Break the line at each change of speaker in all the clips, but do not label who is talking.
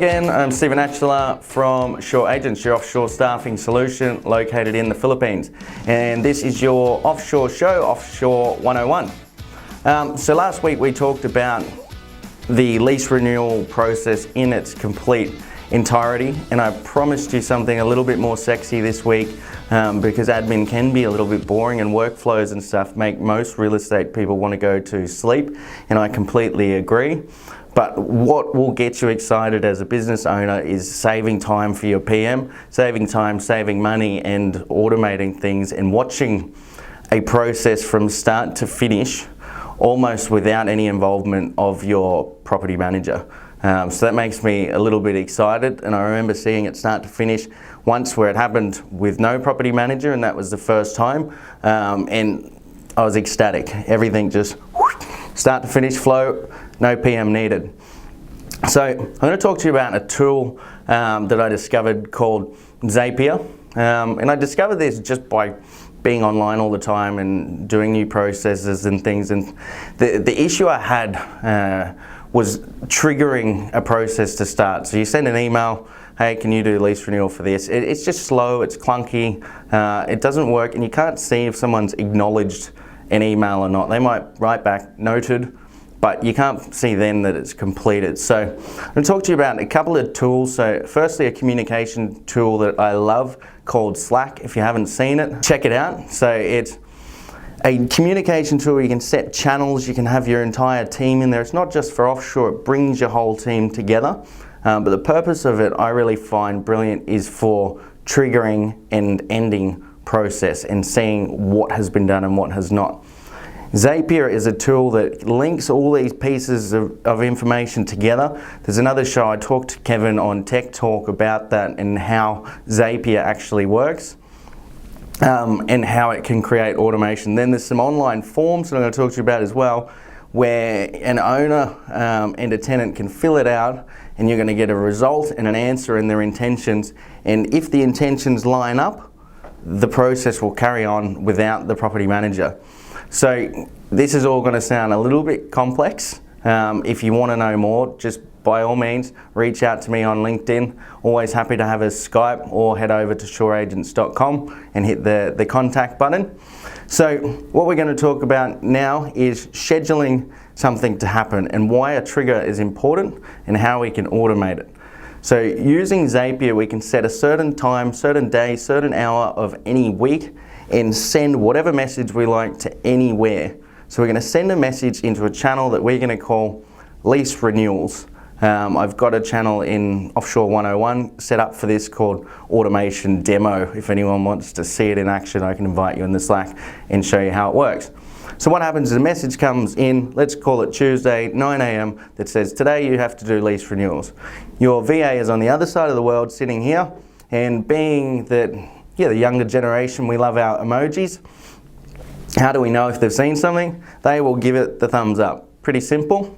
again, I'm Stephen Atcheler from Shore Agents, your offshore staffing solution located in the Philippines. And this is your offshore show, Offshore 101. So last week we talked about the lease renewal process in its complete entirety, and I promised you something a little bit more sexy this week because admin can be a little bit boring and workflows and stuff make most real estate people want to go to sleep, and I completely agree. But what will get you excited as a business owner is saving time for your PM, saving time, saving money, and automating things and watching a process from start to finish almost without any involvement of your property manager. So that makes me a little bit excited, and I remember seeing it start to finish once where it happened with no property manager, and that was the first time, and I was ecstatic. Everything just start to finish flow, no PM needed. So I'm going to talk to you about a tool that I discovered called Zapier, and I discovered this just by being online all the time and doing new processes and things, and the issue I had was triggering a process to start. So you send an email, hey, can you do lease renewal for this? It's just slow, it's clunky, it doesn't work, and you can't see if someone's acknowledged an email or not. They might write back, noted, but you can't see then that it's completed. So I'm going to talk to you about a couple of tools. So firstly, a communication tool that I love called Slack. If you haven't seen it, check it out. So it's a communication tool. You can set channels, you can have your entire team in there. It's not just for offshore, it brings your whole team together. But the purpose of it, I really find brilliant, is for triggering and ending process and seeing what has been done and what has not. Zapier is a tool that links all these pieces of information together. There's another show, I talked to Kevin on Tech Talk about that and how Zapier actually works. And how it can create automation. Then there's some online forms that I'm going to talk to you about as well, where an owner and a tenant can fill it out, and you're going to get a result and an answer and their intentions. And if the intentions line up, the process will carry on without the property manager. So this is all going to sound a little bit complex. If you want to know more, just by all means, reach out to me on LinkedIn. Always happy to have a Skype, or head over to shoreagents.com and hit the contact button. So what we're going to talk about now is scheduling something to happen and why a trigger is important and how we can automate it. So using Zapier, we can set a certain time, certain day, certain hour of any week and send whatever message we like to anywhere. So we're going to send a message into a channel that we're going to call lease renewals. I've got a channel in Offshore 101 set up for this called Automation Demo. If anyone wants to see it in action, I can invite you in the Slack and show you how it works. So what happens is a message comes in, let's call it Tuesday, 9 AM, that says, today you have to do lease renewals. Your VA is on the other side of the world sitting here, and being that, the younger generation, we love our emojis. How do we know if they've seen something? They will give it the thumbs up. Pretty simple.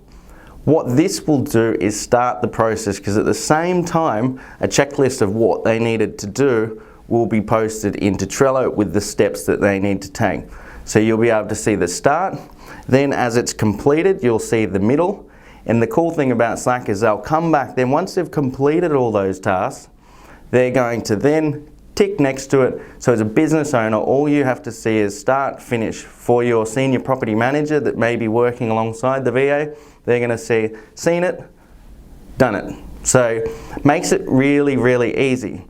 What this will do is start the process, because at the same time, a checklist of what they needed to do will be posted into Trello with the steps that they need to take. So you'll be able to see the start, then as it's completed, you'll see the middle. And the cool thing about Slack is they'll come back, then once they've completed all those tasks, they're going to then tick next to it. So as a business owner, all you have to see is start, finish. For your senior property manager that may be working alongside the VA, they're going to see, seen it, done it. So makes it really, really easy.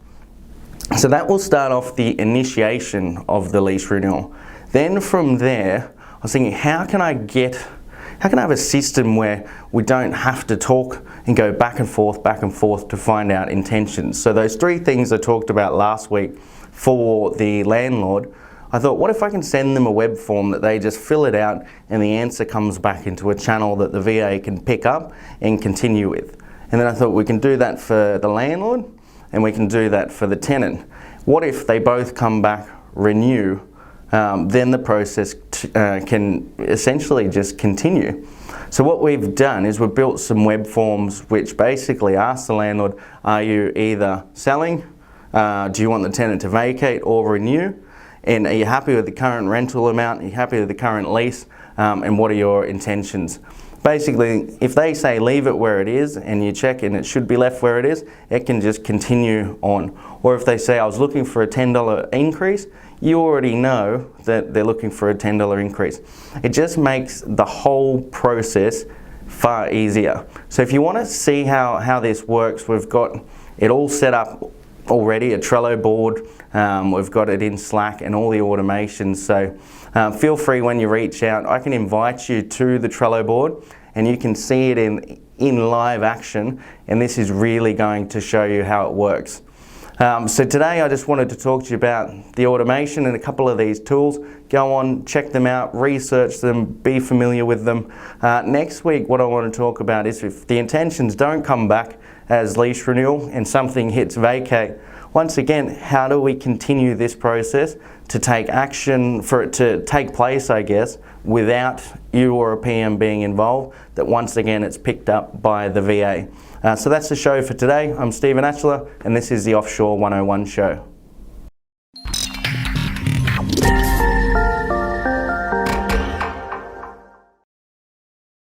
So that will start off the initiation of the lease renewal. Then from there, I was thinking, how can I have a system where we don't have to talk and go back and forth to find out intentions? So those three things I talked about last week for the landlord, I thought, what if I can send them a web form that they just fill it out and the answer comes back into a channel that the VA can pick up and continue with? And then I thought we can do that for the landlord and we can do that for the tenant. What if they both come back, renew, then the process can essentially just continue. So what we've done is we've built some web forms which basically ask the landlord, are you either selling, do you want the tenant to vacate or renew, and are you happy with the current rental amount, are you happy with the current lease, and what are your intentions? basically, if they say leave it where it is and you check and it should be left where it is, it can just continue on. Or if they say I was looking for a $10 increase, you already know that they're looking for a $10 increase. It just makes the whole process far easier. So if you want to see how this works, we've got it all set up already, a Trello board. We've got it in Slack and all the automations. So feel free when you reach out. I can invite you to the Trello board and you can see it in live action, and this is really going to show you how it works. So today I just wanted to talk to you about the automation and a couple of these tools. Go on, check them out, research them, be familiar with them. Next week what I want to talk about is if the intentions don't come back as lease renewal and something hits vacate, once again, how do we continue this process to take action, for it to take place, I guess, without you or a PM being involved, that once again it's picked up by the VA. So that's the show for today. I'm Stephen Atcheler and this is the Offshore 101 show.